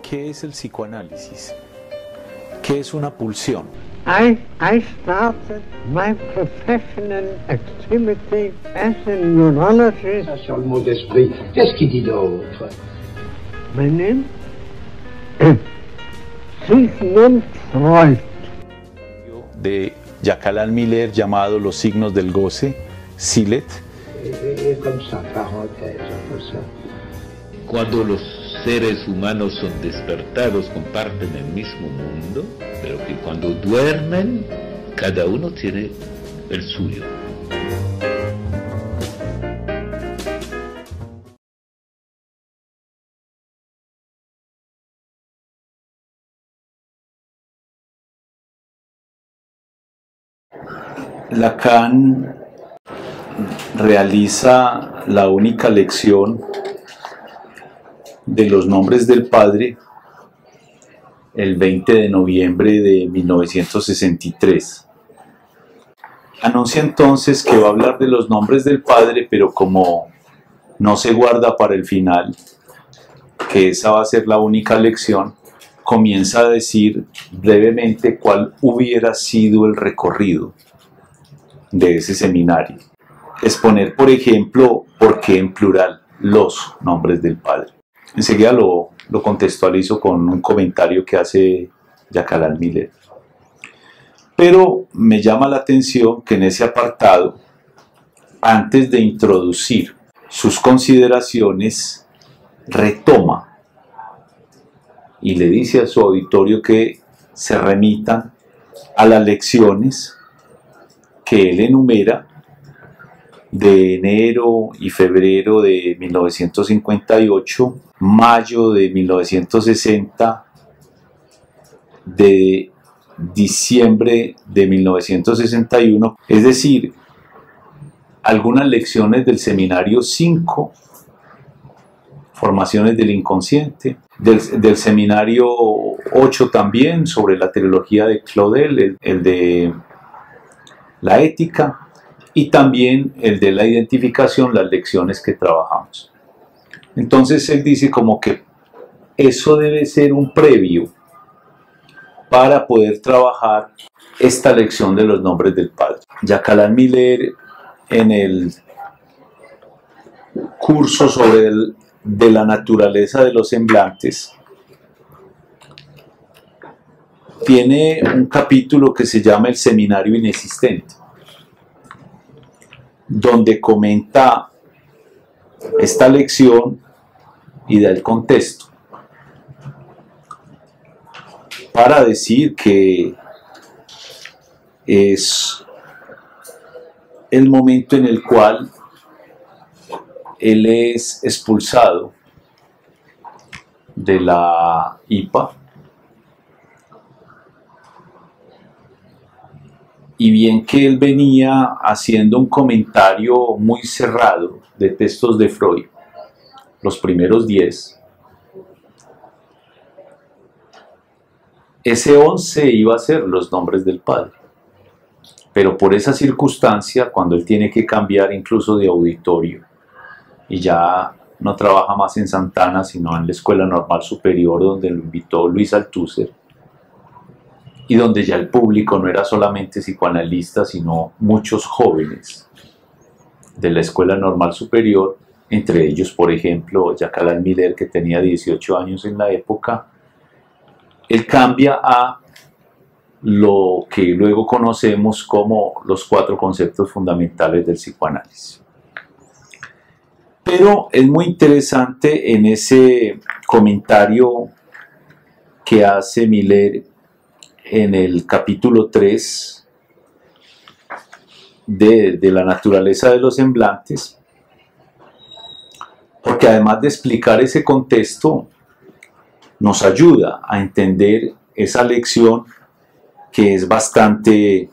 ¿Qué es el psicoanálisis? ¿Qué es una pulsión? I started my professional activity as a neurologist. Sur le mot d'esprit, qu'est-ce qu'il dit d'autre? My name? Sigmund Freud. De Jacques Alain Miller llamado Los signos del goce, Silet. Et comme ça, parenthèse, comme ça. Cuando los seres humanos son despertados comparten el mismo mundo, pero que cuando duermen cada uno tiene el suyo. Lacan realiza la única lección de los nombres del Padre el 20 de noviembre de 1963. Anuncia entonces que va a hablar de los nombres del Padre, pero como no se guarda para el final, que esa va a ser la única lección, comienza a decir brevemente cuál hubiera sido el recorrido de ese seminario. Exponer, por ejemplo, por qué en plural los nombres del Padre. Enseguida lo contextualizo con un comentario que hace Jacques Alain Miller. Pero me llama la atención que en ese apartado, antes de introducir sus consideraciones, retoma y le dice a su auditorio que se remitan a las lecciones que él enumera de enero y febrero de 1958, mayo de 1960, de diciembre de 1961, es decir, algunas lecciones del seminario 5, formaciones del inconsciente, del seminario 8 también, sobre la trilogía de Claudel, el de la ética, y también el de la identificación, las lecciones que trabajamos. Entonces él dice como que eso debe ser un previo para poder trabajar esta lección de los nombres del Padre. Jacques Alain Miller, en el curso de la naturaleza de los semblantes, tiene un capítulo que se llama el seminario inexistente, donde comenta esta lección y da el contexto para decir que es el momento en el cual él es expulsado de la IPA. Y bien que él venía haciendo un comentario muy cerrado de textos de Freud, los primeros 10, ese 11 iba a ser los nombres del Padre. Pero por esa circunstancia, cuando él tiene que cambiar incluso de auditorio, y ya no trabaja más en Santana, sino en la Escuela Normal Superior, donde lo invitó Luis Althusser, y donde ya el público no era solamente psicoanalistas, sino muchos jóvenes de la Escuela Normal Superior, entre ellos, por ejemplo, Jacques Alain Miller, que tenía 18 años en la época. Él cambia a lo que luego conocemos como los 4 conceptos fundamentales del psicoanálisis. Pero es muy interesante en ese comentario que hace Miller en el capítulo 3 de la naturaleza de los semblantes, porque además de explicar ese contexto, nos ayuda a entender esa lección que es bastante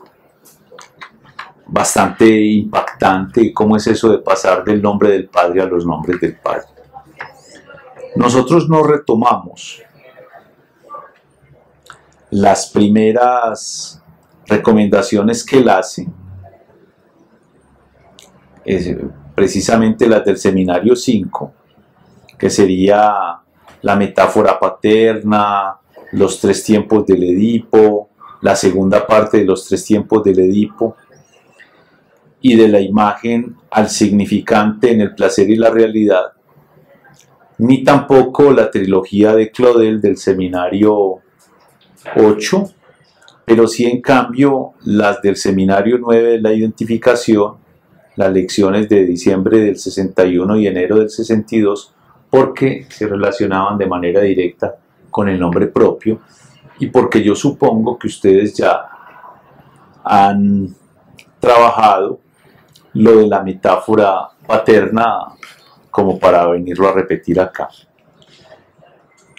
impactante. ¿Cómo es eso de pasar del nombre del Padre a los nombres del Padre? Nosotros no retomamos las primeras recomendaciones que él hace, precisamente las del seminario 5, que sería la metáfora paterna, los tres tiempos del Edipo, la segunda parte de los tres tiempos del Edipo, y de la imagen al significante en el placer y la realidad, ni tampoco la trilogía de Claudel del Seminario 8, pero sí en cambio las del Seminario 9 de la identificación, las lecciones de diciembre del 61 y enero del 62, porque se relacionaban de manera directa con el nombre propio y porque yo supongo que ustedes ya han trabajado lo de la metáfora paterna como para venirlo a repetir acá.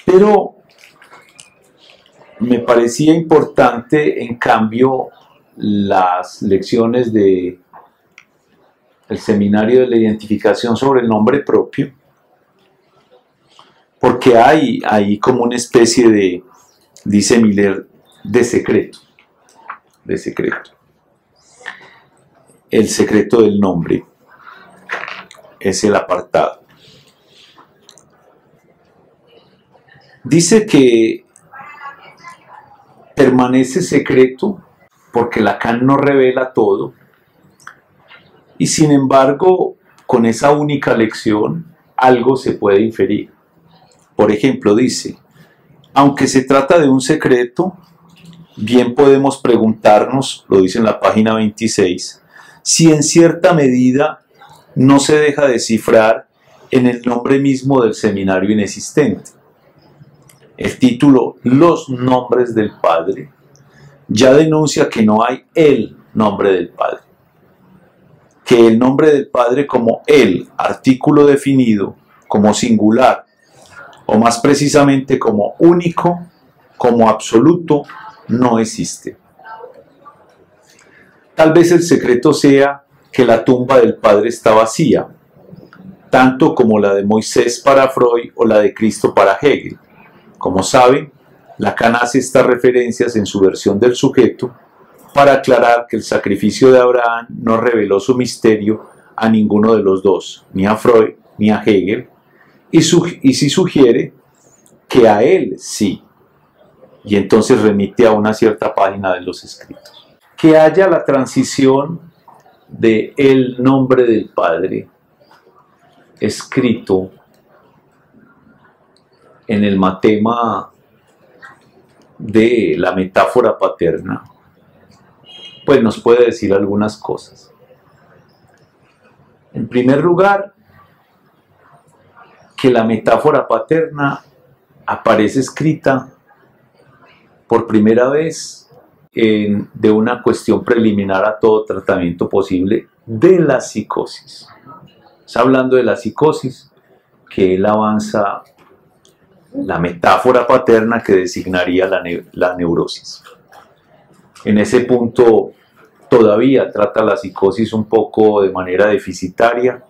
Pero me parecía importante, en cambio, las lecciones del Seminario de la Identificación sobre el nombre propio, porque hay como una especie de, dice Miller, de secreto. El secreto del nombre es el apartado. Dice que permanece secreto porque Lacan no revela todo, y sin embargo, con esa única lección, algo se puede inferir. Por ejemplo, dice, aunque se trata de un secreto, bien podemos preguntarnos, lo dice en la página 26, si en cierta medida no se deja descifrar en el nombre mismo del seminario inexistente. El título Los nombres del Padre ya denuncia que no hay el nombre del Padre, que el nombre del Padre como el artículo definido, como singular, o más precisamente como único, como absoluto, no existe. Tal vez el secreto sea que la tumba del Padre está vacía, tanto como la de Moisés para Freud o la de Cristo para Hegel. Como saben, Lacan hace estas referencias en su versión del sujeto para aclarar que el sacrificio de Abraham no reveló su misterio a ninguno de los dos, ni a Freud ni a Hegel, y sí sugiere que a él sí, y entonces remite a una cierta página de los escritos. Que haya la transición de el nombre del Padre escrito en el matema de la metáfora paterna, pues nos puede decir algunas cosas. En primer lugar, que la metáfora paterna aparece escrita por primera vez de una cuestión preliminar a todo tratamiento posible de la psicosis. Está hablando de la psicosis, que él avanza la metáfora paterna que designaría la neurosis. En ese punto todavía trata la psicosis un poco de manera deficitaria,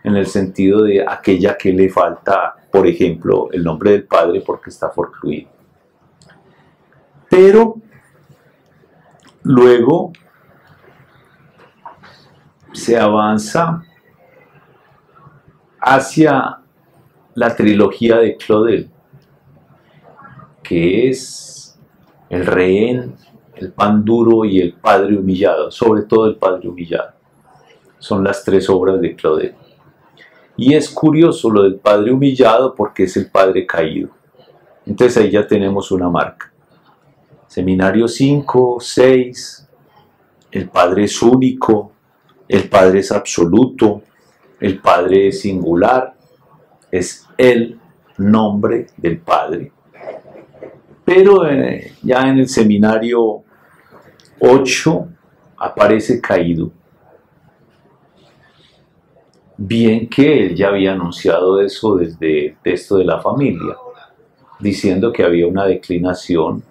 en el sentido de aquella que le falta, por ejemplo, el nombre del Padre porque está forcluido. Pero luego se avanza hacia la trilogía de Claudel, que es el rehén, el pan duro y el padre humillado, sobre todo el padre humillado. Son las tres obras de Claudel. Y es curioso lo del padre humillado porque es el padre caído. Entonces ahí ya tenemos una marca. Seminario 5, 6, el Padre es único, el Padre es absoluto, el Padre es singular, es el nombre del Padre. Pero ya en el Seminario 8 aparece caído. Bien que él ya había anunciado eso desde el texto de la familia, diciendo que había una declinación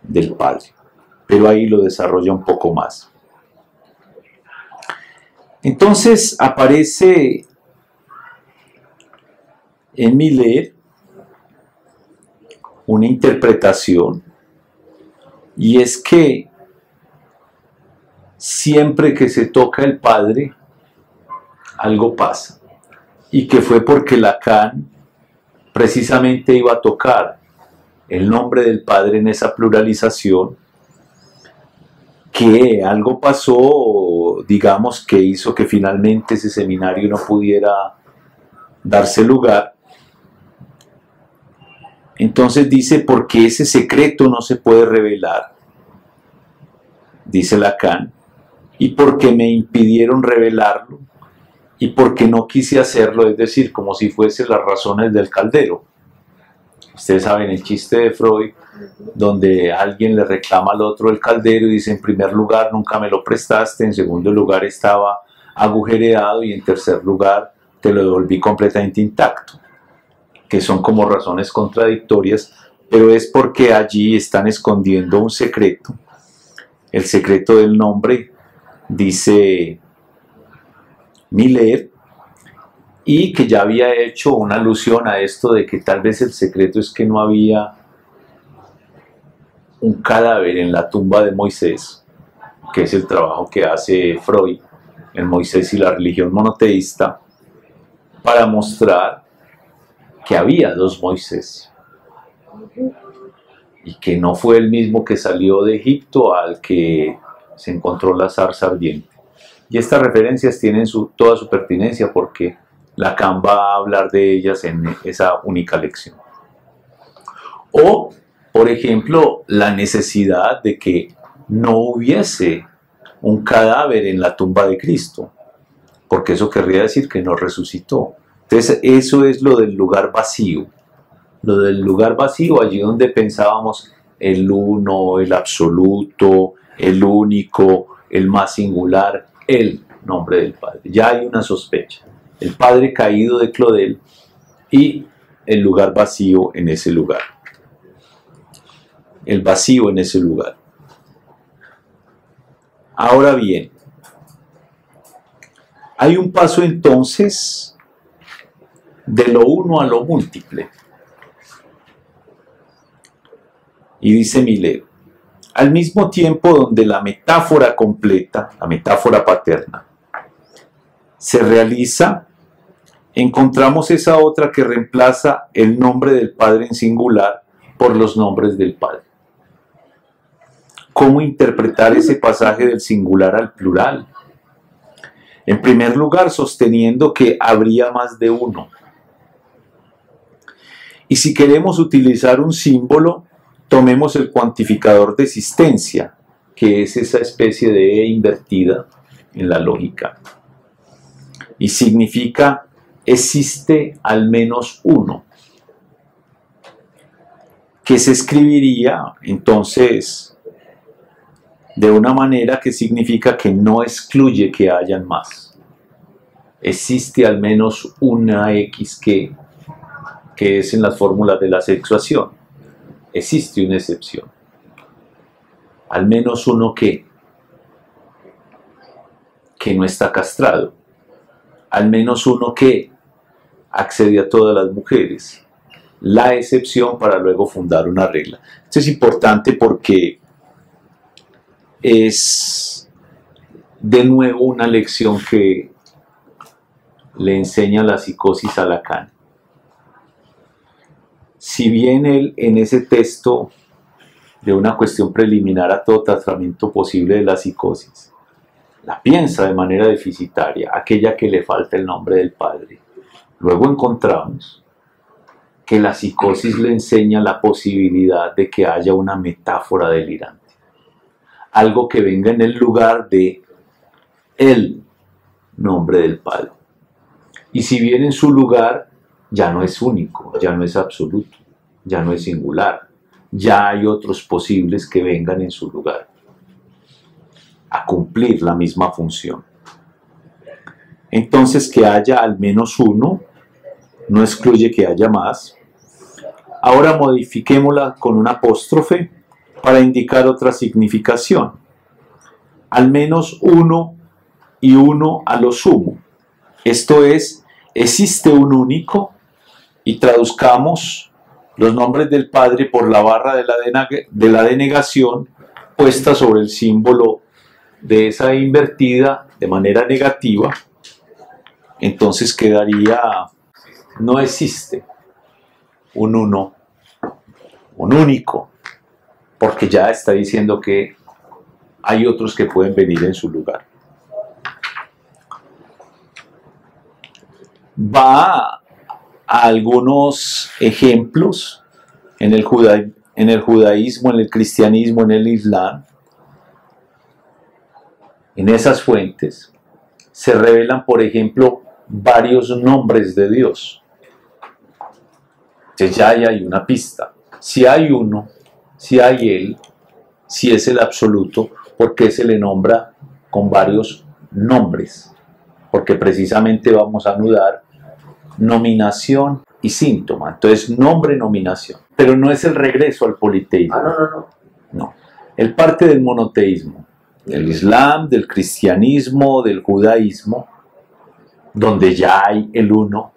del Padre, pero ahí lo desarrolla un poco más. Entonces aparece en Miller una interpretación, y es que siempre que se toca el Padre, algo pasa, y que fue porque Lacan precisamente iba a tocar el nombre del Padre en esa pluralización, que algo pasó, digamos, que hizo que finalmente ese seminario no pudiera darse lugar. Entonces dice, porque ese secreto no se puede revelar, dice Lacan, y porque me impidieron revelarlo, y porque no quise hacerlo, es decir, como si fuese las razones del caldero. Ustedes saben el chiste de Freud, donde alguien le reclama al otro el caldero y dice, en primer lugar nunca me lo prestaste, en segundo lugar estaba agujereado y en tercer lugar te lo devolví completamente intacto, que son como razones contradictorias, pero es porque allí están escondiendo un secreto, el secreto del nombre, dice Miller, y que ya había hecho una alusión a esto de que tal vez el secreto es que no había un cadáver en la tumba de Moisés, que es el trabajo que hace Freud en Moisés y la religión monoteísta, para mostrar que había dos Moisés y que no fue el mismo que salió de Egipto al que se encontró la zarza ardiente. Y estas referencias tienen toda su pertinencia porque Lacan va a hablar de ellas en esa única lección. O, por ejemplo, la necesidad de que no hubiese un cadáver en la tumba de Cristo, porque eso querría decir que no resucitó. Entonces, eso es lo del lugar vacío. Lo del lugar vacío, allí donde pensábamos el uno, el absoluto, el único, el más singular, el nombre del Padre. Ya hay una sospecha. El Padre caído de Claudel y el lugar vacío en ese lugar. El vacío en ese lugar. Ahora bien, hay un paso entonces de lo uno a lo múltiple. Y dice Miller, al mismo tiempo donde la metáfora completa, la metáfora paterna, se realiza, encontramos esa otra que reemplaza el nombre del Padre en singular por los nombres del Padre. ¿Cómo interpretar ese pasaje del singular al plural? En primer lugar, sosteniendo que habría más de uno. Y si queremos utilizar un símbolo, tomemos el cuantificador de existencia, que es esa especie de E invertida en la lógica. Y significa, existe al menos uno, que se escribiría entonces de una manera que significa que no excluye que hayan más. Existe al menos una X que es en las fórmulas de la sexuación. Existe una excepción. Al menos uno que no está castrado. Al menos uno que accede a todas las mujeres. La excepción para luego fundar una regla. Esto es importante porque es de nuevo una lección que le enseña la psicosis a Lacan. Si bien él en ese texto de una cuestión preliminar a todo tratamiento posible de la psicosis, la piensa de manera deficitaria, aquella que le falta el nombre del Padre, luego encontramos que la psicosis le enseña la posibilidad de que haya una metáfora delirante. Algo que venga en el lugar de el nombre del Padre. Y si bien en su lugar ya no es único, ya no es absoluto, ya no es singular, ya hay otros posibles que vengan en su lugar a cumplir la misma función. Entonces, que haya al menos uno no excluye que haya más. Ahora modifiquémosla con un apóstrofe para indicar otra significación. Al menos uno y uno a lo sumo. Esto es, existe un único, y traduzcamos los nombres del Padre por la barra de la denegación puesta sobre el símbolo de esa invertida de manera negativa. Entonces quedaría, no existe. un uno, un único, porque ya está diciendo que hay otros que pueden venir en su lugar. Va a algunos ejemplos en el judaísmo, en el cristianismo, en el islam. En esas fuentes se revelan, por ejemplo, varios nombres de Dios. Entonces ya ahí hay una pista. Si hay uno, si hay Él, si es el absoluto, ¿por qué se le nombra con varios nombres? Porque precisamente vamos a anudar nominación y síntoma. Entonces, nombre, nominación. Pero no es el regreso al politeísmo. No. Él parte del monoteísmo, del islam, del cristianismo, del judaísmo, donde ya hay el uno,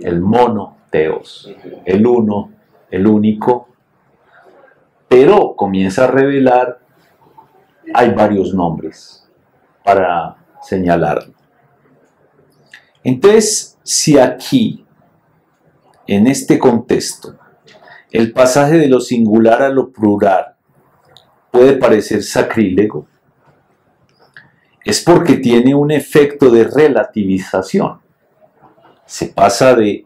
el monoteos, el uno, el único, pero comienza a revelar, hay varios nombres para señalarlo. Entonces, si aquí, en este contexto, el pasaje de lo singular a lo plural puede parecer sacrílego, es porque tiene un efecto de relativización. Se pasa de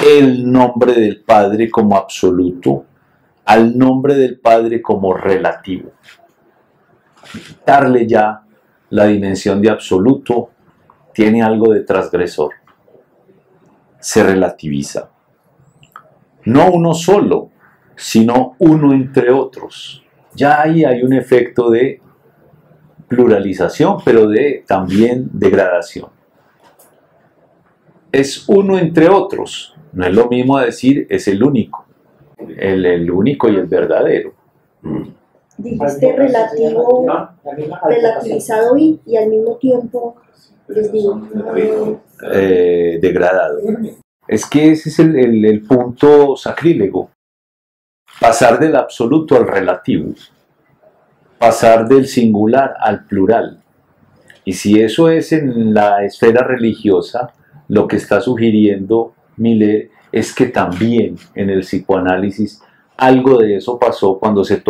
el nombre del Padre como absoluto al nombre del Padre como relativo. Quitarle ya la dimensión de absoluto tiene algo de transgresor. Se relativiza. No uno solo, sino uno entre otros. Ya ahí hay un efecto de pluralización, pero también degradación. Es uno entre otros. No es lo mismo decir es el único. El único y el verdadero. Dijiste relativo, relativizado y al mismo tiempo, les digo, degradado. Es que ese es el punto sacrílego. Pasar del absoluto al relativo. Pasar del singular al plural. Y si eso es en la esfera religiosa, lo que está sugiriendo Miller es que también en el psicoanálisis algo de eso pasó cuando se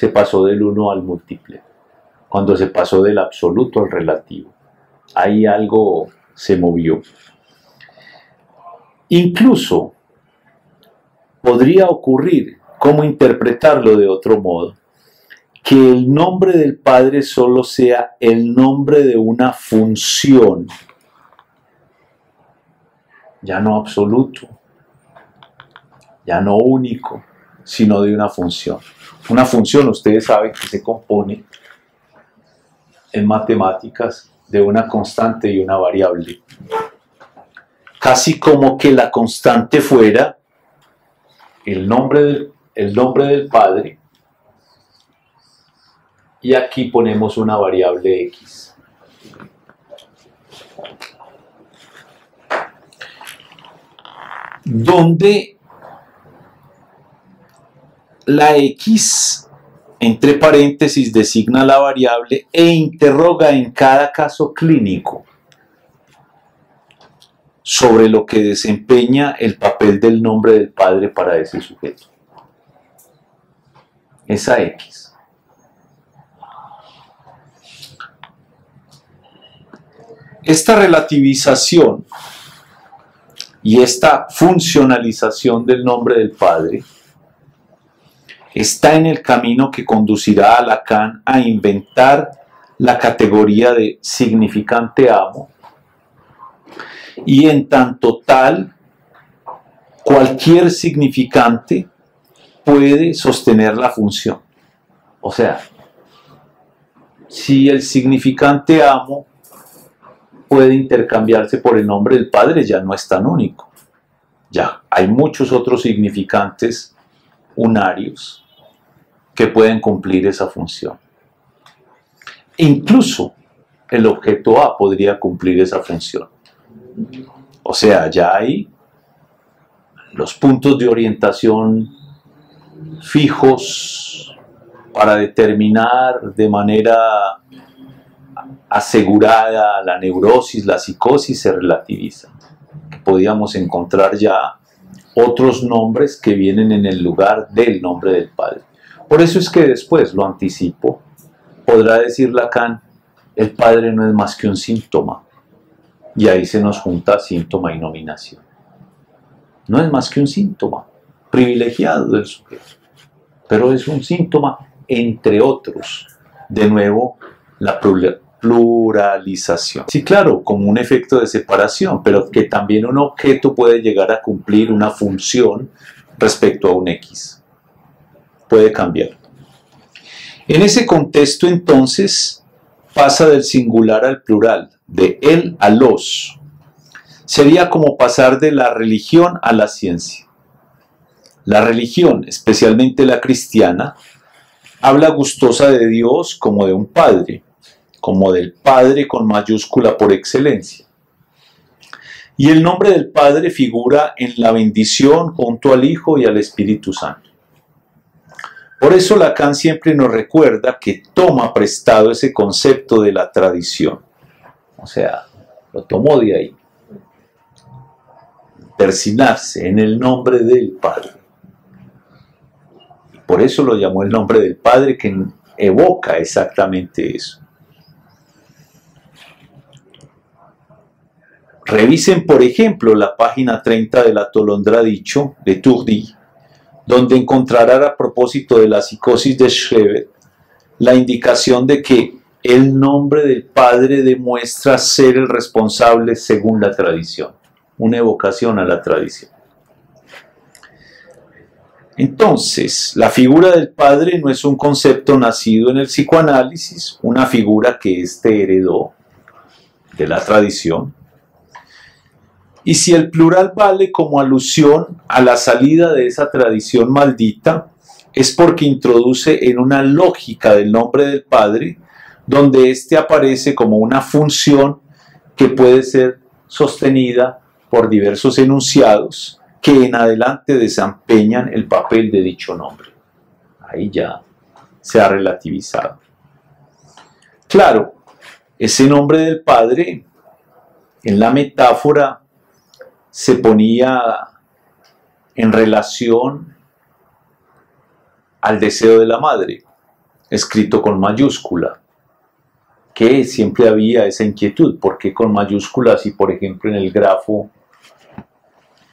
pasó del uno al múltiple, cuando se pasó del absoluto al relativo. Ahí algo se movió. Incluso podría ocurrir, ¿cómo interpretarlo de otro modo? Que el nombre del Padre solo sea el nombre de una función, ya no absoluto, ya no único, sino de una función. Una función, ustedes saben que se compone en matemáticas de una constante y una variable. Casi como que la constante fuera el nombre del Padre, y aquí ponemos una variable X. Donde la X, entre paréntesis, designa la variable e interroga en cada caso clínico sobre lo que desempeña el papel del nombre del Padre para ese sujeto. Esa X. Esta relativización y esta funcionalización del nombre del Padre está en el camino que conducirá a Lacan a inventar la categoría de significante amo, y en tanto tal, cualquier significante puede sostener la función. O sea, si el significante amo puede intercambiarse por el nombre del Padre, ya no es tan único. Ya hay muchos otros significantes unarios que pueden cumplir esa función. Incluso el objeto A podría cumplir esa función. O sea, ya hay los puntos de orientación fijos para determinar de manera asegurada la neurosis, la psicosis se relativizan. Podíamos encontrar ya otros nombres que vienen en el lugar del nombre del Padre. Por eso es que después, lo anticipo, podrá decir Lacan, el Padre no es más que un síntoma. Y ahí se nos junta síntoma y nominación. No es más que un síntoma privilegiado del sujeto, pero es un síntoma entre otros. De nuevo, la pluralización. Sí, claro, como un efecto de separación, pero que también un objeto puede llegar a cumplir una función respecto a un X. Puede cambiar. En ese contexto, entonces, pasa del singular al plural, de él a los. Sería como pasar de la religión a la ciencia. La religión, especialmente la cristiana, habla gustosa de Dios como de un Padre, como del Padre con mayúscula por excelencia. Y el nombre del Padre figura en la bendición junto al Hijo y al Espíritu Santo. Por eso Lacan siempre nos recuerda que toma prestado ese concepto de la tradición. O sea, lo tomó de ahí. Persignarse en el nombre del Padre. Y por eso lo llamó el nombre del Padre, que evoca exactamente eso. Revisen, por ejemplo, la página 30 del Atolondra dicho de Tourdy, donde encontrarán a propósito de la psicosis de Schreber la indicación de que el nombre del Padre demuestra ser el responsable según la tradición, una evocación a la tradición. Entonces, la figura del Padre no es un concepto nacido en el psicoanálisis, una figura que éste heredó de la tradición. Y si el plural vale como alusión a la salida de esa tradición maldita, es porque introduce en una lógica del nombre del Padre, donde éste aparece como una función que puede ser sostenida por diversos enunciados que en adelante desempeñan el papel de dicho nombre. Ahí ya se ha relativizado. Claro, ese nombre del Padre, en la metáfora, se ponía en relación al deseo de la madre, escrito con mayúscula, que siempre había esa inquietud, ¿por qué con mayúsculas? Si por ejemplo en el grafo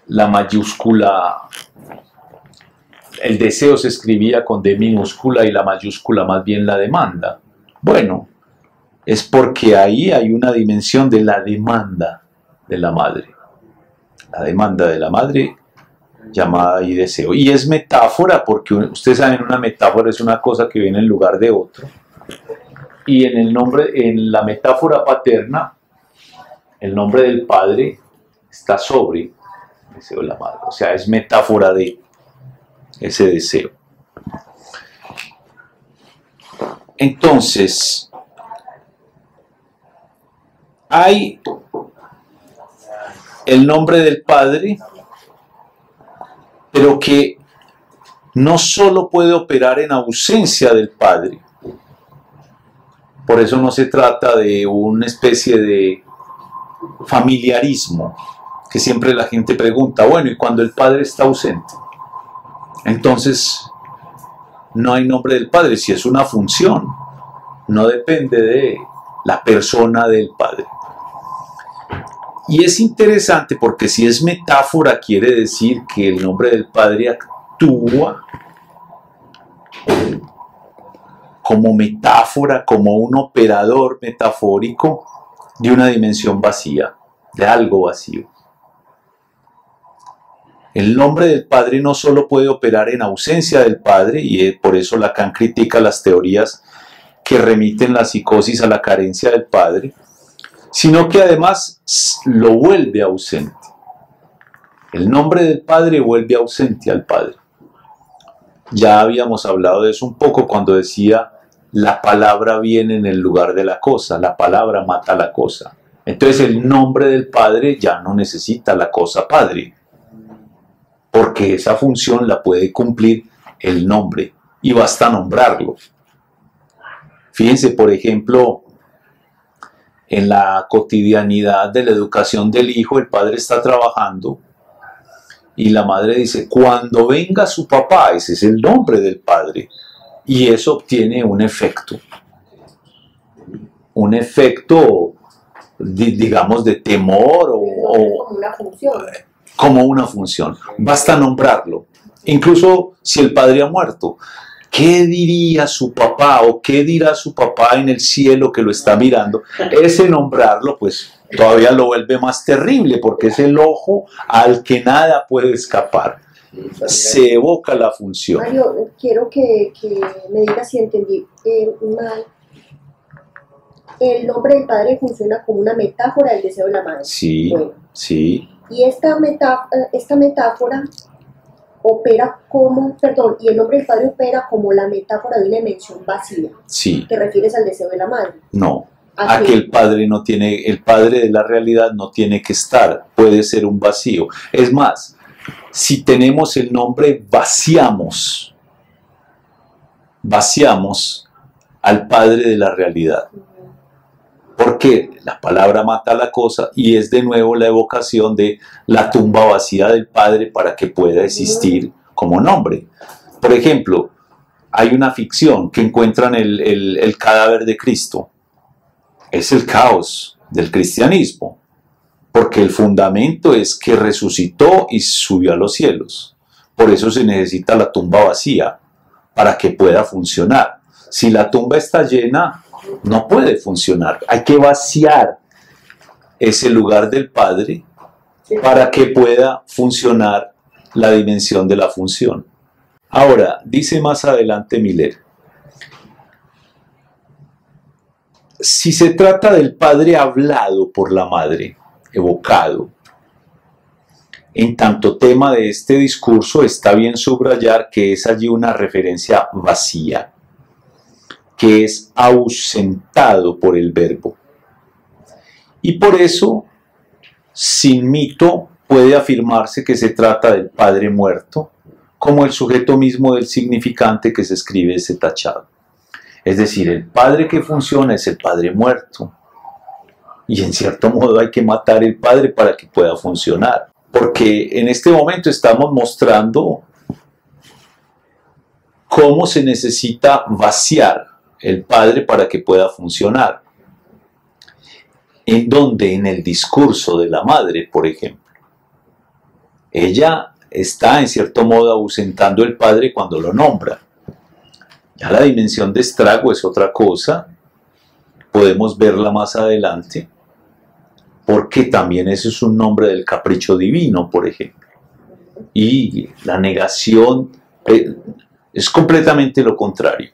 la mayúscula, el deseo se escribía con D minúscula y la mayúscula más bien la demanda. Bueno, es porque ahí hay una dimensión de la demanda de la madre. La demanda de la madre llamada ahí deseo. Y es metáfora porque ustedes saben, una metáfora es una cosa que viene en lugar de otro. Y en el nombre, en la metáfora paterna, el nombre del padre está sobre el deseo de la madre. O sea, es metáfora de ese deseo. Entonces, hay el nombre del Padre, pero que no solo puede operar en ausencia del Padre. Por eso no se trata de una especie de familiarismo, que siempre la gente pregunta, bueno, ¿y cuando el Padre está ausente? Entonces, no hay nombre del Padre, si es una función, no depende de la persona del Padre. Y es interesante porque si es metáfora quiere decir que el nombre del Padre actúa como metáfora, como un operador metafórico de una dimensión vacía, de algo vacío. El nombre del Padre no solo puede operar en ausencia del Padre, y por eso Lacan critica las teorías que remiten la psicosis a la carencia del Padre, sino que además lo vuelve ausente. El nombre del Padre vuelve ausente al Padre. Ya habíamos hablado de eso un poco cuando decía la palabra viene en el lugar de la cosa, la palabra mata la cosa. Entonces el nombre del Padre ya no necesita la cosa Padre, porque esa función la puede cumplir el nombre y basta nombrarlo. Fíjense, por ejemplo, en la cotidianidad de la educación del hijo, el padre está trabajando Y la madre dice, cuando venga su papá, ese es el nombre del padre. Y eso obtiene un efecto. Un efecto, digamos, de temor Como una función. como una función. Basta nombrarlo. Incluso si el padre ha muerto. ¿Qué diría su papá o qué dirá su papá en el cielo que lo está mirando? Ese nombrarlo, pues todavía lo vuelve más terrible porque es el ojo al que nada puede escapar. Se evoca la función. Mario, quiero que me digas si entendí mal. El nombre del padre funciona como una metáfora del deseo de la madre. Sí, Bueno, sí. y esta metáfora opera como, perdón, y el nombre del padre opera como la metáfora de una dimensión vacía. Sí, ¿Te refieres al deseo de la madre? no. ¿A A qué? que el padre no tiene, el padre de la realidad no tiene que estar, puede ser un vacío. Es más, si tenemos el nombre, vaciamos al padre de la realidad. Porque la palabra mata la cosa y es de nuevo la evocación de la tumba vacía del padre para que pueda existir como nombre. Por ejemplo, hay una ficción que encuentran el cadáver de Cristo. Es el caos del cristianismo, porque el fundamento es que resucitó y subió a los cielos. Por eso se necesita la tumba vacía, para que pueda funcionar. Si la tumba está llena, no puede funcionar. Hay que vaciar ese lugar del Padre para que pueda funcionar la dimensión de la función. Ahora, dice más adelante Miller, si se trata del Padre hablado por la Madre, evocado, en tanto tema de este discurso está bien subrayar que es allí una referencia vacía, que es ausentado por el verbo. Y por eso, sin mito, puede afirmarse que se trata del Padre muerto, como el sujeto mismo del significante que se escribe ese tachado. Es decir, el Padre que funciona es el Padre muerto. Y en cierto modo hay que matar el Padre para que pueda funcionar. Porque en este momento estamos mostrando cómo se necesita vaciar el Padre para que pueda funcionar. En donde en el discurso de la Madre, por ejemplo, ella está en cierto modo ausentando el Padre cuando lo nombra. Ya la dimensión de estrago es otra cosa, podemos verla más adelante, porque también ese es un nombre del capricho divino, por ejemplo. Y la negación es completamente lo contrario,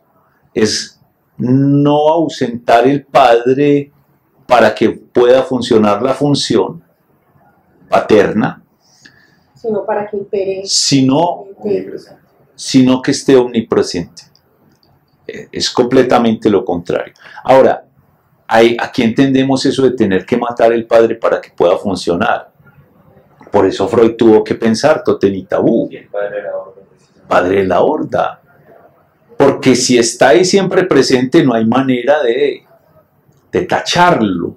es no ausentar el Padre para que pueda funcionar la función paterna, Sino para que impere. sino que esté omnipresente. Es completamente lo contrario. Ahora, aquí entendemos eso de tener que matar el Padre para que pueda funcionar. Por eso Freud tuvo que pensar Totem y Tabú, padre de la horda. Porque si está ahí siempre presente, no hay manera de tacharlo.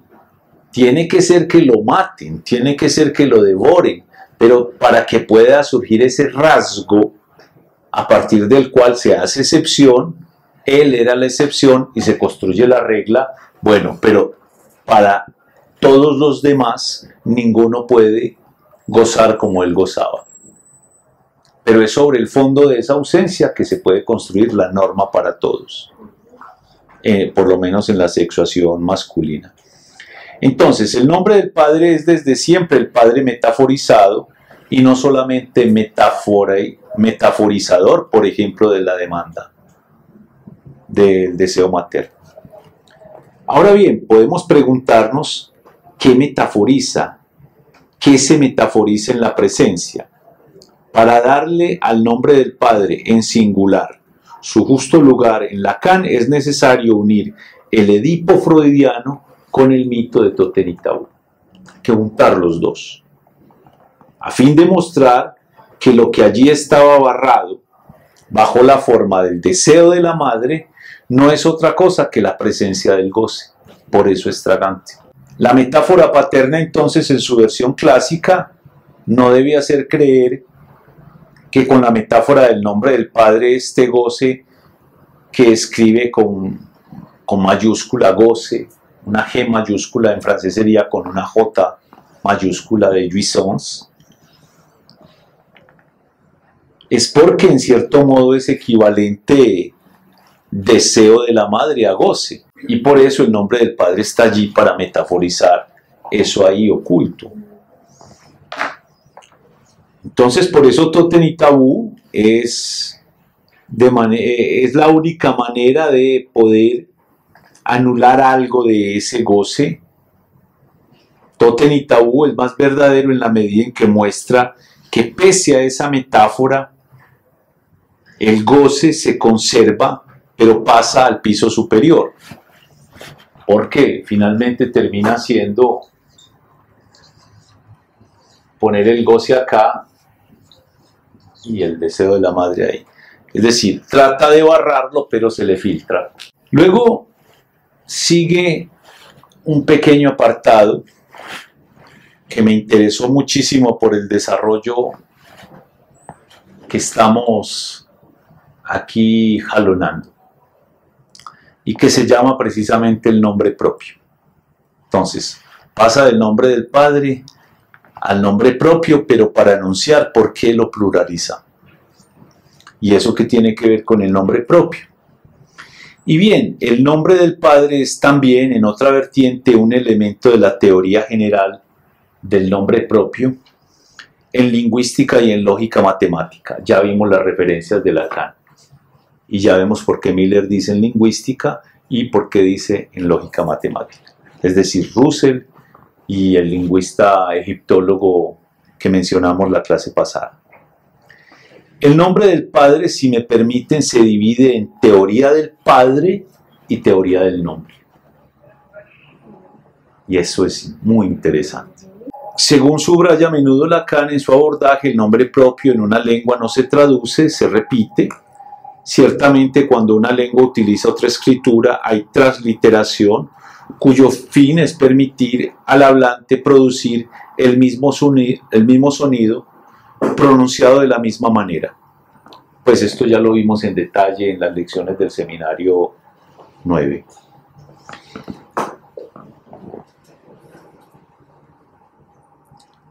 Tiene que ser que lo maten, tiene que ser que lo devoren, pero para que pueda surgir ese rasgo a partir del cual se hace excepción, él era la excepción y se construye la regla. Bueno, pero para todos los demás, ninguno puede gozar como él gozaba. Pero es sobre el fondo de esa ausencia que se puede construir la norma para todos, por lo menos en la sexuación masculina. Entonces, el nombre del Padre es desde siempre el Padre metaforizado y no solamente metaforizador, por ejemplo, de la demanda del deseo materno. Ahora bien, podemos preguntarnos qué metaforiza, qué se metaforiza en la presencia. Para darle al nombre del Padre en singular su justo lugar en Lacan es necesario unir el Edipo freudiano con el mito de Totem y Tabú. Hay que juntar los dos, a fin de mostrar que lo que allí estaba barrado bajo la forma del deseo de la madre no es otra cosa que la presencia del goce, por eso es tragante. La metáfora paterna entonces en su versión clásica no debe hacer creer que con la metáfora del nombre del Padre, este goce que escribe con mayúscula goce, una G mayúscula en francés sería con una J mayúscula de jouissance, es porque en cierto modo es equivalente deseo de la madre a goce, y por eso el nombre del Padre está allí para metaforizar eso ahí oculto. Entonces, por eso Totem y Tabú es la única manera de poder anular algo de ese goce. Totem y Tabú es más verdadero en la medida en que muestra que pese a esa metáfora, el goce se conserva, pero pasa al piso superior. Porque finalmente termina siendo poner el goce acá y el deseo de la madre ahí. Es decir, trata de barrarlo, pero se le filtra. Luego sigue un pequeño apartado que me interesó muchísimo por el desarrollo que estamos aquí jalonando y que se llama precisamente el nombre propio. Entonces, pasa del nombre del Padre al nombre propio, pero para anunciar por qué lo pluraliza. ¿Y eso qué tiene que ver con el nombre propio? Y bien, el nombre del Padre es también, en otra vertiente, un elemento de la teoría general del nombre propio en lingüística y en lógica matemática. Ya vimos las referencias de Lacan. Y ya vemos por qué Miller dice en lingüística y por qué dice en lógica matemática. Es decir, Russell y el lingüista egiptólogo que mencionamos la clase pasada. El nombre del Padre, si me permiten, se divide en teoría del Padre y teoría del nombre. Y eso es muy interesante. Según subraya a menudo Lacan en su abordaje, el nombre propio en una lengua no se traduce, se repite. Ciertamente, cuando una lengua utiliza otra escritura, hay transliteración, cuyo fin es permitir al hablante producir el mismo sonido pronunciado de la misma manera. Pues esto ya lo vimos en detalle en las lecciones del seminario 9.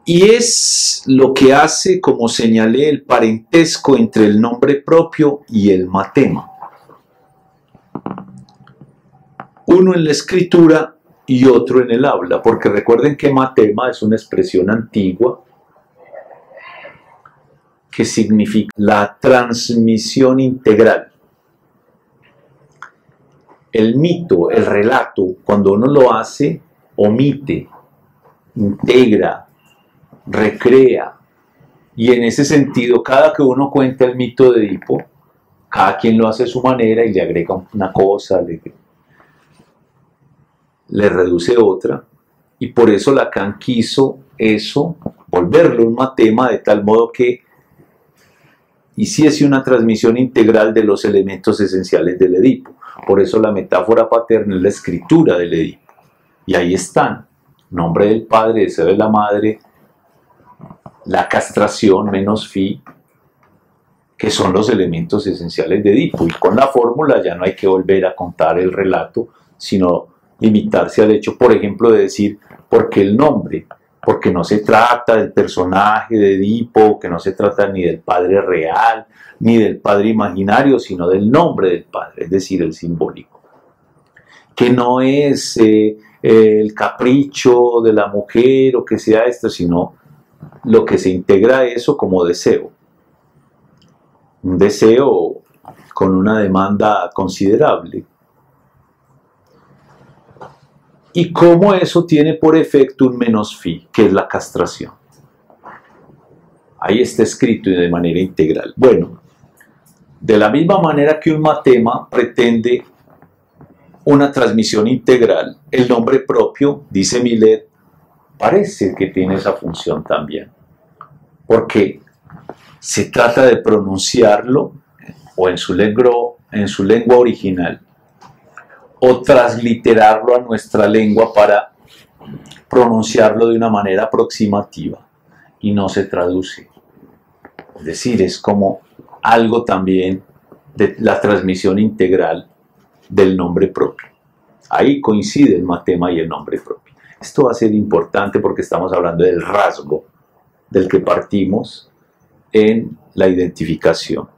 Y es lo que hace, como señalé, el parentesco entre el nombre propio y el matema. Uno en la escritura y otro en el habla, porque recuerden que matema es una expresión antigua que significa la transmisión integral. El mito, el relato, cuando uno lo hace, omite, integra, recrea, y en ese sentido, cada que uno cuenta el mito de Edipo, cada quien lo hace a su manera y le agrega una cosa, le reduce otra, y por eso Lacan quiso eso, volverlo un matema de tal modo que hiciese una transmisión integral de los elementos esenciales del Edipo. Por eso la metáfora paterna es la escritura del Edipo, y ahí están: nombre del Padre, deseo de la madre, la castración menos fi, que son los elementos esenciales de Edipo. Y con la fórmula ya no hay que volver a contar el relato, sino limitarse al hecho, por ejemplo, de decir por qué el nombre, porque no se trata del personaje de Edipo, que no se trata ni del padre real, ni del padre imaginario, sino del nombre del padre, es decir, el simbólico. Que no es el capricho de la mujer o que sea esto, sino lo que se integra a eso como deseo. Un deseo con una demanda considerable. Y cómo eso tiene por efecto un menos fi, que es la castración. Ahí está escrito y de manera integral. Bueno, de la misma manera que un matema pretende una transmisión integral, el nombre propio, dice Miller, parece que tiene esa función también. Porque se trata de pronunciarlo o en su lengua original, o transliterarlo a nuestra lengua para pronunciarlo de una manera aproximativa, y no se traduce. Es decir, es como algo también de la transmisión integral del nombre propio. Ahí coincide el matema y el nombre propio. Esto va a ser importante porque estamos hablando del rasgo del que partimos en la identificación.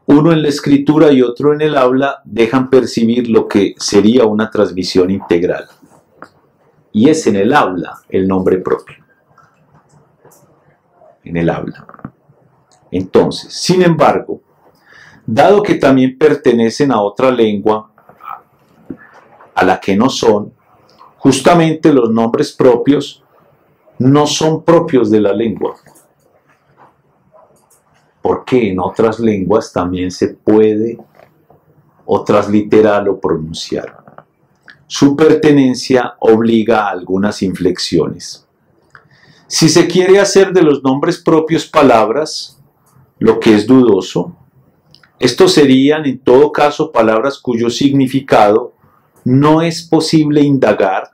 Uno en la escritura y otro en el habla dejan percibir lo que sería una transmisión integral. Y es en el habla el nombre propio. En el habla. Entonces, sin embargo, dado que también pertenecen a otra lengua a la que no son, justamente los nombres propios no son propios de la lengua. Porque en otras lenguas también se puede o transliterar o pronunciar. Su pertenencia obliga a algunas inflexiones. Si se quiere hacer de los nombres propios palabras, lo que es dudoso, estos serían en todo caso palabras cuyo significado no es posible indagar,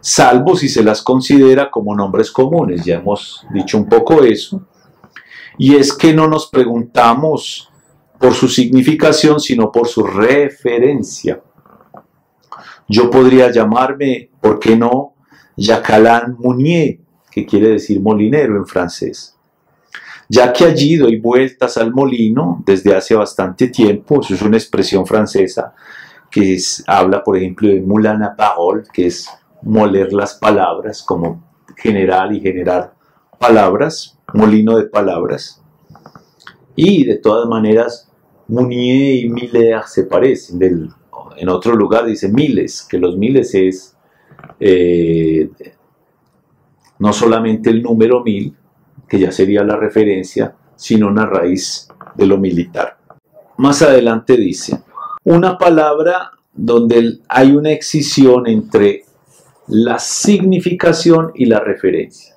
salvo si se las considera como nombres comunes. Ya hemos dicho un poco eso. Y es que no nos preguntamos por su significación, sino por su referencia. Yo podría llamarme, ¿por qué no?, Jacqueline Mounier, que quiere decir molinero en francés. Ya que allí doy vueltas al molino desde hace bastante tiempo, eso es una expresión francesa que habla, por ejemplo, de moulin à parole, que es moler las palabras, como generar y generar palabras, molino de palabras. Y de todas maneras, Mounier y Miller se parecen. En otro lugar dice miles, que los miles es no solamente el número 1000, que ya sería la referencia, sino una raíz de lo militar. Más adelante dice, una palabra donde hay una excisión entre la significación y la referencia.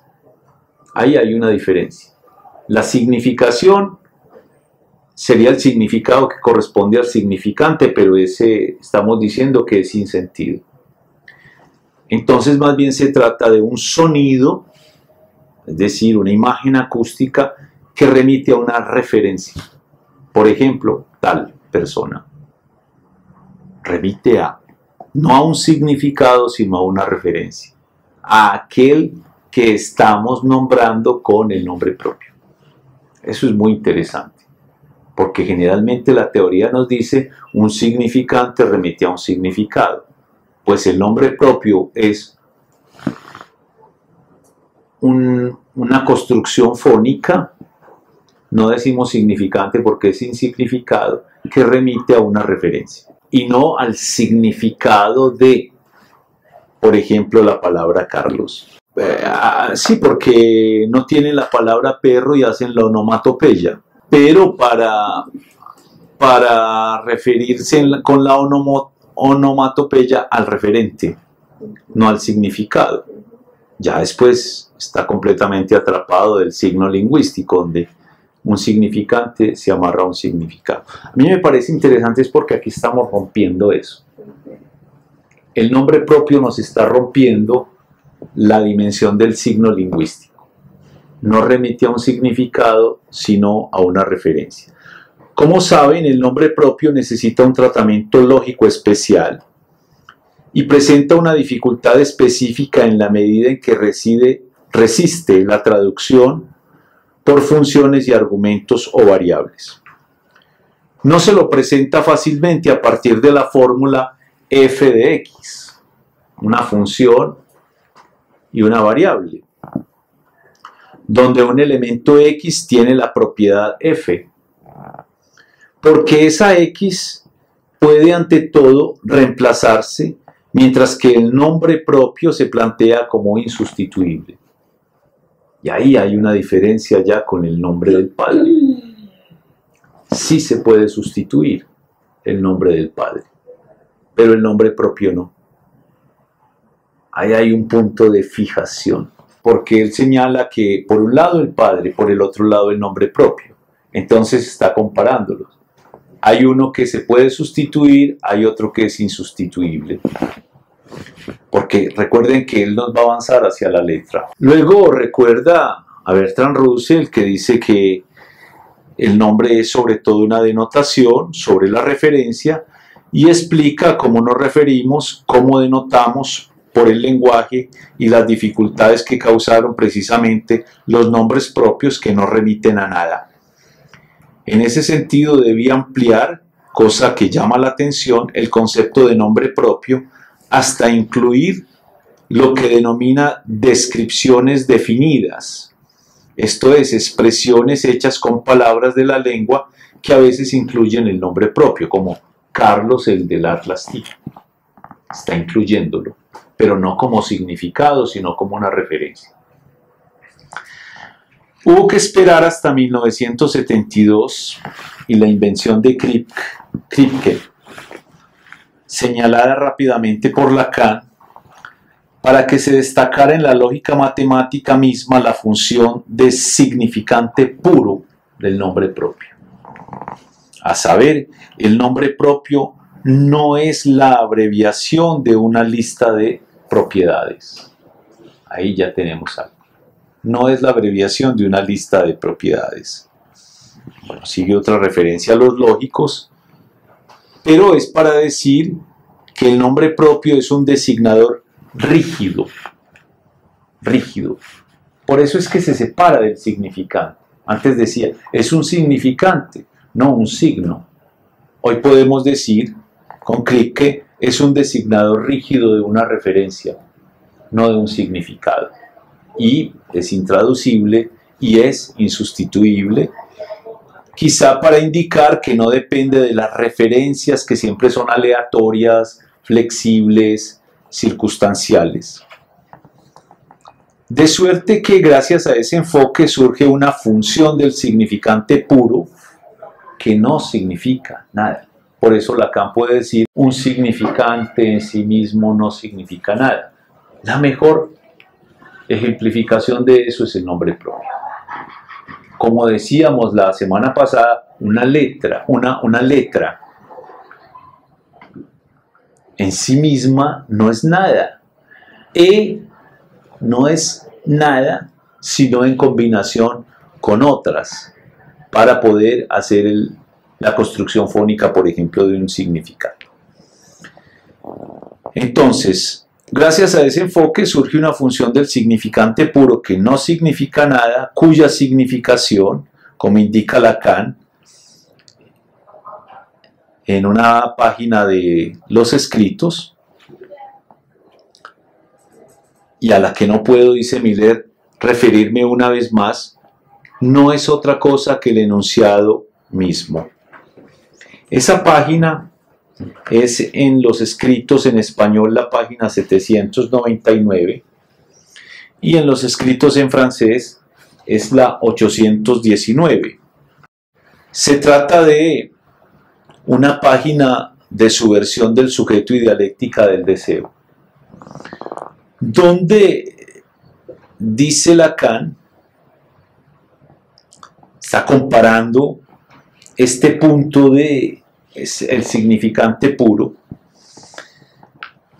Ahí hay una diferencia. La significación sería el significado que corresponde al significante, pero ese estamos diciendo que es sin sentido. Entonces más bien se trata de un sonido, es decir, una imagen acústica que remite a una referencia. Por ejemplo, tal persona. Remite a, no a un significado, sino a una referencia. A aquel que estamos nombrando con el nombre propio. Eso es muy interesante, porque generalmente la teoría nos dice un significante remite a un significado. Pues el nombre propio es una construcción fónica, no decimos significante porque es sin significado, que remite a una referencia y no al significado de, por ejemplo, la palabra Carlos. Sí, porque no tienen la palabra perro y hacen la onomatopeya, pero para referirse con la onomatopeya al referente, no al significado. Ya después está completamente atrapado del signo lingüístico, donde un significante se amarra a un significado. A mí me parece interesante es porque aquí estamos rompiendo eso. El nombre propio nos está rompiendo la dimensión del signo lingüístico. No remite a un significado, sino a una referencia. Como saben, el nombre propio necesita un tratamiento lógico especial y presenta una dificultad específica en la medida en que resiste la traducción por funciones y argumentos o variables. No se lo presenta fácilmente a partir de la fórmula f de x, una función y una variable, donde un elemento x tiene la propiedad f, porque esa x puede ante todo reemplazarse, mientras que el nombre propio se plantea como insustituible. Y ahí hay una diferencia ya con el nombre del Padre. Sí se puede sustituir el nombre del Padre, pero el nombre propio no. Ahí hay un punto de fijación, porque él señala que por un lado el Padre, por el otro lado el nombre propio. Entonces está comparándolos. Hay uno que se puede sustituir, hay otro que es insustituible. porque recuerden que él nos va a avanzar hacia la letra. Luego recuerda a Bertrand Russell, que dice que el nombre es sobre todo una denotación sobre la referencia, y explica cómo nos referimos, cómo denotamos por el lenguaje y las dificultades que causaron precisamente los nombres propios que no remiten a nada. En ese sentido debía ampliar, cosa que llama la atención, el concepto de nombre propio hasta incluir lo que denomina descripciones definidas, esto es, expresiones hechas con palabras de la lengua que a veces incluyen el nombre propio, como Carlos, el del Atlas TI. Está incluyéndolo, pero no como significado, sino como una referencia. Hubo que esperar hasta 1972 y la invención de Kripke, señalada rápidamente por Lacan, para que se destacara en la lógica matemática misma la función de significante puro del nombre propio. A saber, el nombre propio no es la abreviación de una lista de propiedades. Ahí ya tenemos algo. No es la abreviación de una lista de propiedades. Bueno, sigue otra referencia a los lógicos, pero es para decir que el nombre propio es un designador rígido. Por eso es que se separa del significante. Antes decía, es un significante, no un signo. Hoy podemos decir con Kripke, es un designador rígido de una referencia, no de un significado. Y es intraducible y es insustituible, quizá para indicar que no depende de las referencias que siempre son aleatorias, flexibles, circunstanciales. De suerte que gracias a ese enfoque surge una función del significante puro que no significa nada. Por eso Lacan puede decir, un significante en sí mismo no significa nada. La mejor ejemplificación de eso es el nombre propio. Como decíamos la semana pasada, una letra en sí misma no es nada. E no es nada sino en combinación con otras para poder hacer la construcción fónica, por ejemplo, de un significado. Entonces, gracias a ese enfoque surge una función del significante puro que no significa nada, cuya significación, como indica Lacan, en una página de los escritos, y a la que no puedo, dice Miller, referirme una vez más, no es otra cosa que el enunciado mismo. Esa página es en los escritos en español la página 799 y en los escritos en francés es la 819. Se trata de una página de subversión del sujeto y dialéctica del deseo, donde dice Lacan, está comparando este punto de el significante puro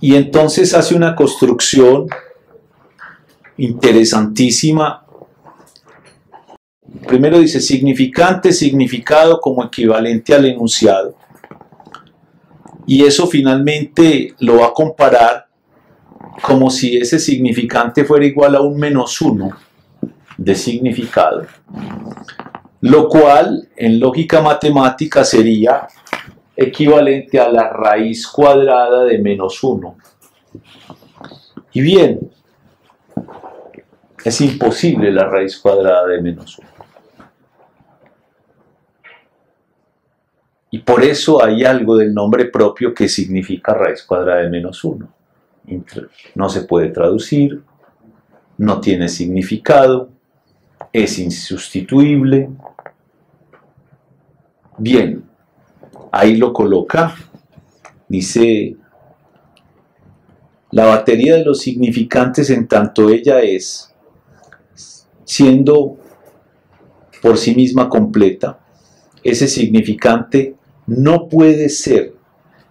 y entonces hace una construcción interesantísima. Primero dice significante, significado como equivalente al enunciado, y eso finalmente lo va a comparar como si ese significante fuera igual a un -1 de significado, lo cual en lógica matemática sería equivalente a la raíz cuadrada de -1. Y bien, es imposible la raíz cuadrada de -1. Y por eso hay algo del nombre propio que significa raíz cuadrada de -1. No se puede traducir, no tiene significado, es insustituible. Bien, ahí lo coloca. Dice, la batería de los significantes en tanto ella es, siendo por sí misma completa, ese significante no puede ser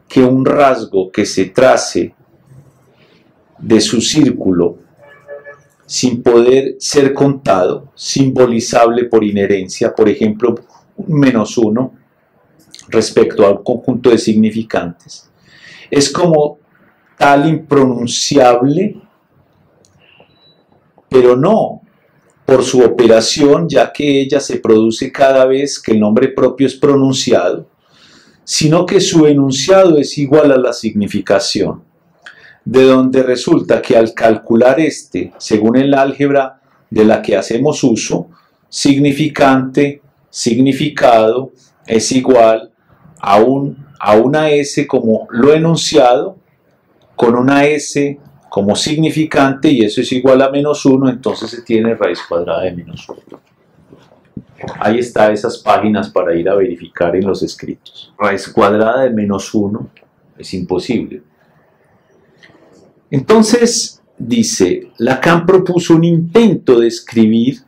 que un rasgo que se trace de su círculo, sin poder ser contado, simbolizable por inherencia, por ejemplo, un -1 respecto al conjunto de significantes, es como tal impronunciable, pero no por su operación, ya que ella se produce cada vez que el nombre propio es pronunciado, sino que su enunciado es igual a la significación, de donde resulta que al calcular según el álgebra de la que hacemos uso, significante, significado, es igual a una S como lo enunciado, con una S como significante, y eso es igual a -1, entonces se tiene raíz cuadrada de -1. Ahí está esas páginas para ir a verificar en los escritos. Raíz cuadrada de -1 es imposible. Entonces, dice, Lacan propuso un intento de escribir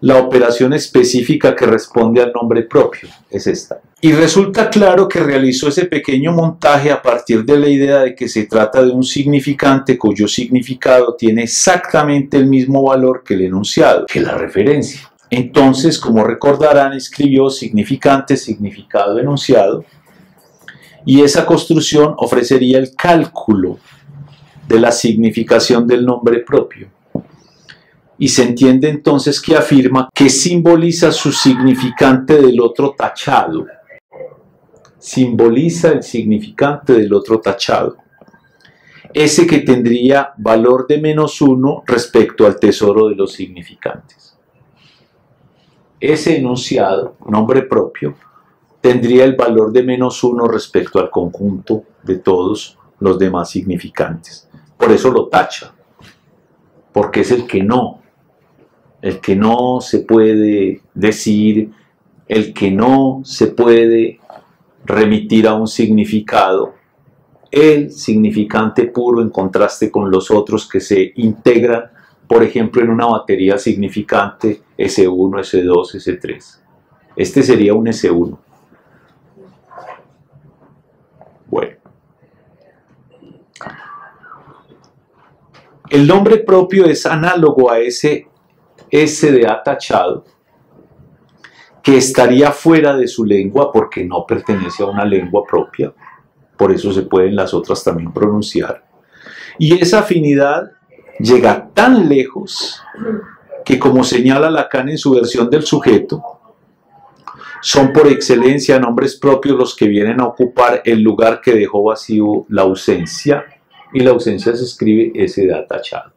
la operación específica que responde al nombre propio, es esta. Y resulta claro que realizó ese pequeño montaje a partir de la idea de que se trata de un significante cuyo significado tiene exactamente el mismo valor que el enunciado, que la referencia. Entonces, como recordarán, escribió significante, significado, enunciado, y esa construcción ofrecería el cálculo de la significación del nombre propio. Y se entiende entonces que afirma que simboliza su significante del otro tachado. Simboliza el significante del otro tachado. Ese que tendría valor de -1 respecto al tesoro de los significantes. Ese enunciado, nombre propio, tendría el valor de -1 respecto al conjunto de todos los demás significantes. Por eso lo tacha, porque es el que no se puede decir, el que no se puede remitir a un significado, el significante puro en contraste con los otros que se integran, por ejemplo, en una batería significante S1, S2, S3. Este sería un S1. Bueno. El nombre propio es análogo a ese S de A tachado, que estaría fuera de su lengua porque no pertenece a una lengua propia, por eso se pueden las otras también pronunciar. Y esa afinidad llega tan lejos que, como señala Lacan en su versión del sujeto, son por excelencia nombres propios los que vienen a ocupar el lugar que dejó vacío la ausencia, y la ausencia se escribe S de A tachado.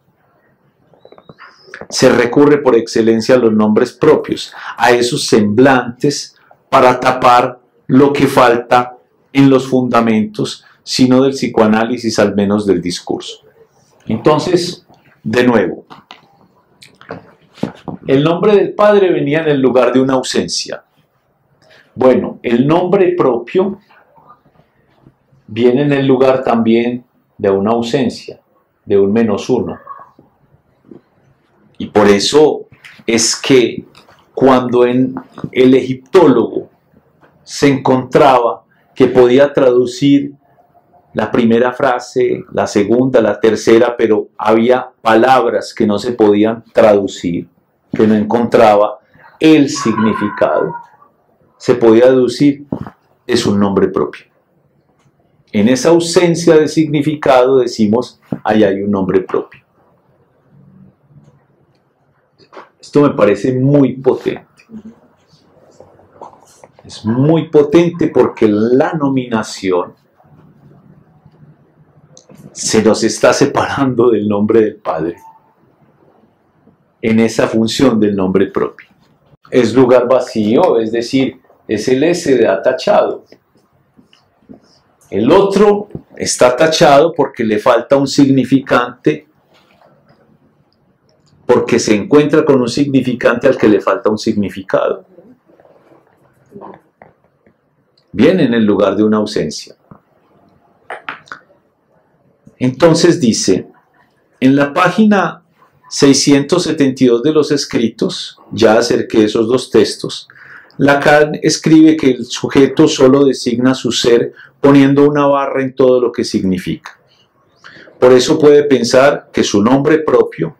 Se recurre por excelencia a los nombres propios, a esos semblantes, para tapar lo que falta en los fundamentos, sino del psicoanálisis, al menos del discurso. Entonces, de nuevo, el nombre del padre venía en el lugar de una ausencia. Bueno, el nombre propio viene en el lugar también de una ausencia, de un -1. Y por eso es que cuando en el egiptólogo se encontraba que podía traducir la primera frase, la segunda, la tercera, pero había palabras que no se podían traducir, que no encontraba el significado, se podía deducir, es un nombre propio. En esa ausencia de significado decimos, ahí hay un nombre propio. Esto me parece muy potente. Es muy potente porque la nominación se nos está separando del nombre del Padre en esa función del nombre propio. Es lugar vacío, es decir, es el S de A tachado. El otro está tachado porque le falta un significante, porque se encuentra con un significante al que le falta un significado. Viene en el lugar de una ausencia. Entonces dice, en la página 672 de los escritos, ya acerqué esos dos textos, Lacan escribe que el sujeto solo designa su ser poniendo una barra en todo lo que significa. Por eso puede pensar que su nombre propio,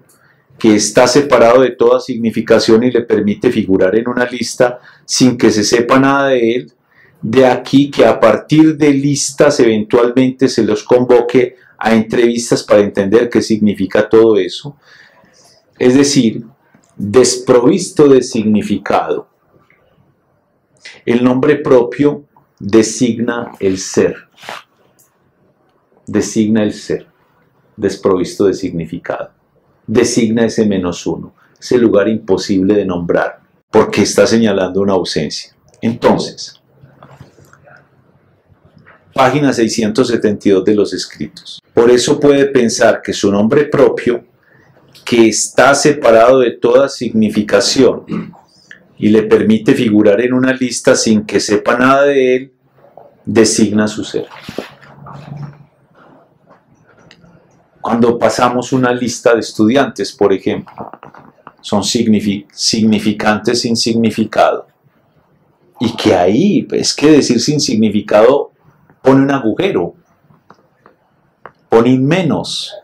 que está separado de toda significación y le permite figurar en una lista sin que se sepa nada de él, de aquí que a partir de listas eventualmente se los convoque a entrevistas para entender qué significa todo eso. Es decir, desprovisto de significado. El nombre propio designa el ser. Designa el ser, desprovisto de significado. Designa ese -1, ese lugar imposible de nombrar, porque está señalando una ausencia. Entonces, página 672 de los escritos. Por eso puede pensar que su nombre propio, que está separado de toda significación y le permite figurar en una lista sin que sepa nada de él, designa su ser. Cuando pasamos una lista de estudiantes, por ejemplo, son significantes sin significado. Y que ahí, es que decir sin significado pone un agujero, pone un menos,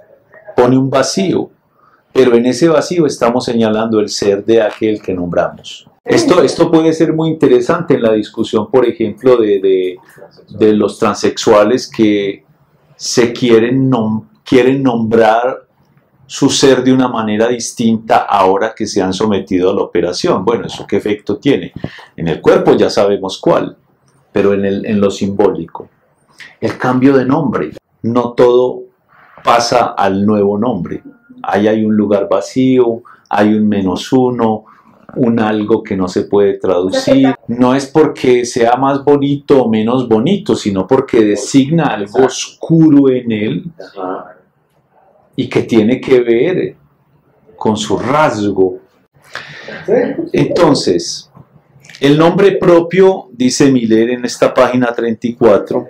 pone un vacío. Pero en ese vacío estamos señalando el ser de aquel que nombramos. Esto puede ser muy interesante en la discusión, por ejemplo, de los transexuales que se quieren nombrar su ser de una manera distinta ahora que se han sometido a la operación. Bueno, ¿eso qué efecto tiene? En el cuerpo ya sabemos cuál, pero en lo simbólico. El cambio de nombre. No todo pasa al nuevo nombre. Ahí hay un lugar vacío, hay un -1, un algo que no se puede traducir. No es porque sea más bonito o menos bonito, sino porque designa algo oscuro en él y que tiene que ver con su rasgo. Entonces, el nombre propio, dice Miller en esta página 34,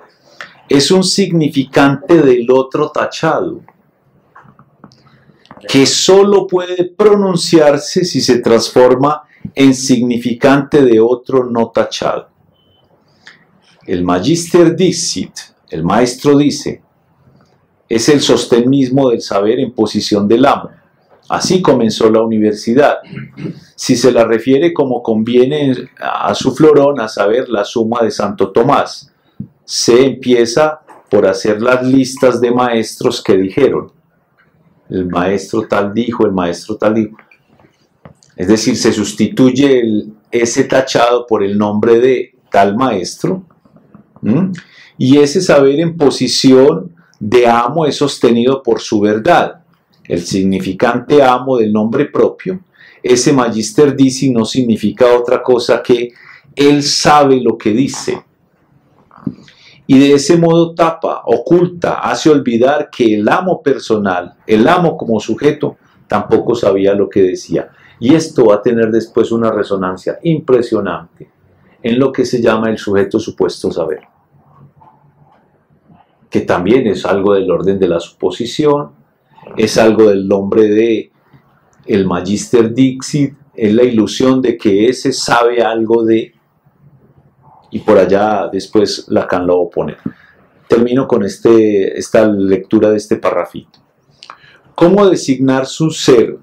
es un significante del otro tachado, que solo puede pronunciarse si se transforma en significante de otro no tachado. El Magister dixit, el maestro dice, es el sostén mismo del saber en posición del amo. Así comenzó la universidad. Si se la refiere como conviene a su florón, a saber, la suma de Santo Tomás, se empieza por hacer las listas de maestros que dijeron. El maestro tal dijo, el maestro tal dijo. Es decir, se sustituye ese tachado por el nombre de tal maestro. Y ese saber en posición de amo es sostenido por su verdad. El significante amo del nombre propio, ese Magister dixit no significa otra cosa que él sabe lo que dice. Y de ese modo tapa, oculta, hace olvidar que el amo personal, el amo como sujeto, tampoco sabía lo que decía. Y esto va a tener después una resonancia impresionante en lo que se llama el sujeto supuesto saber, que también es algo del orden de la suposición, es algo del nombre de el Magister dixit, es la ilusión de que ese sabe algo de, y por allá después Lacan lo va a poner. Termino con esta lectura de este parrafito. ¿Cómo designar su ser?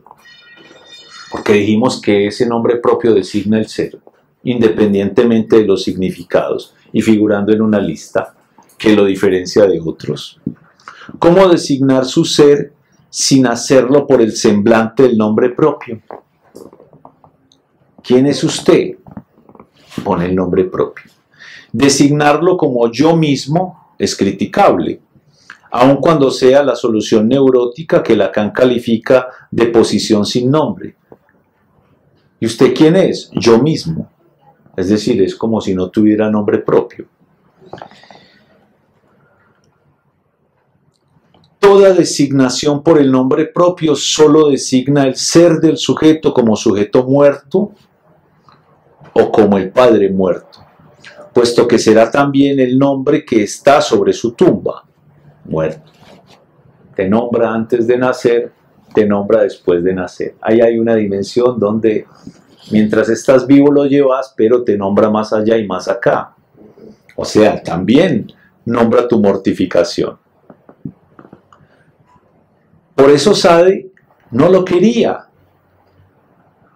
Porque dijimos que ese nombre propio designa el ser, independientemente de los significados, y figurando en una lista que lo diferencia de otros. ¿Cómo designar su ser sin hacerlo por el semblante del nombre propio? ¿Quién es usted? Pone el nombre propio. Designarlo como yo mismo es criticable, aun cuando sea la solución neurótica que Lacan califica de posición sin nombre. ¿Y usted quién es? Yo mismo. Es decir, es como si no tuviera nombre propio. Toda designación por el nombre propio solo designa el ser del sujeto como sujeto muerto o como el padre muerto, puesto que será también el nombre que está sobre su tumba, muerto. Te nombra antes de nacer, te nombra después de nacer. Ahí hay una dimensión donde mientras estás vivo lo llevas, pero te nombra más allá y más acá. O sea, también nombra tu mortificación. Por eso Sade no lo quería.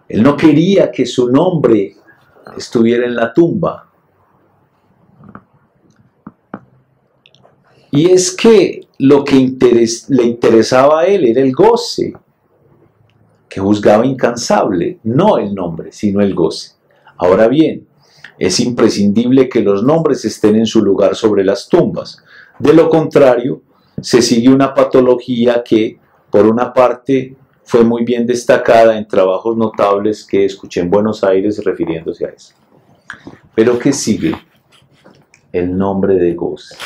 Él no quería que su nombre estuviera en la tumba. Y es que lo que le interesaba a él era el goce, que juzgaba incansable, no el nombre, sino el goce. Ahora bien, es imprescindible que los nombres estén en su lugar sobre las tumbas. De lo contrario, se sigue una patología que, por una parte, fue muy bien destacada en trabajos notables que escuché en Buenos Aires refiriéndose a eso. Pero ¿qué sigue? El nombre de goce.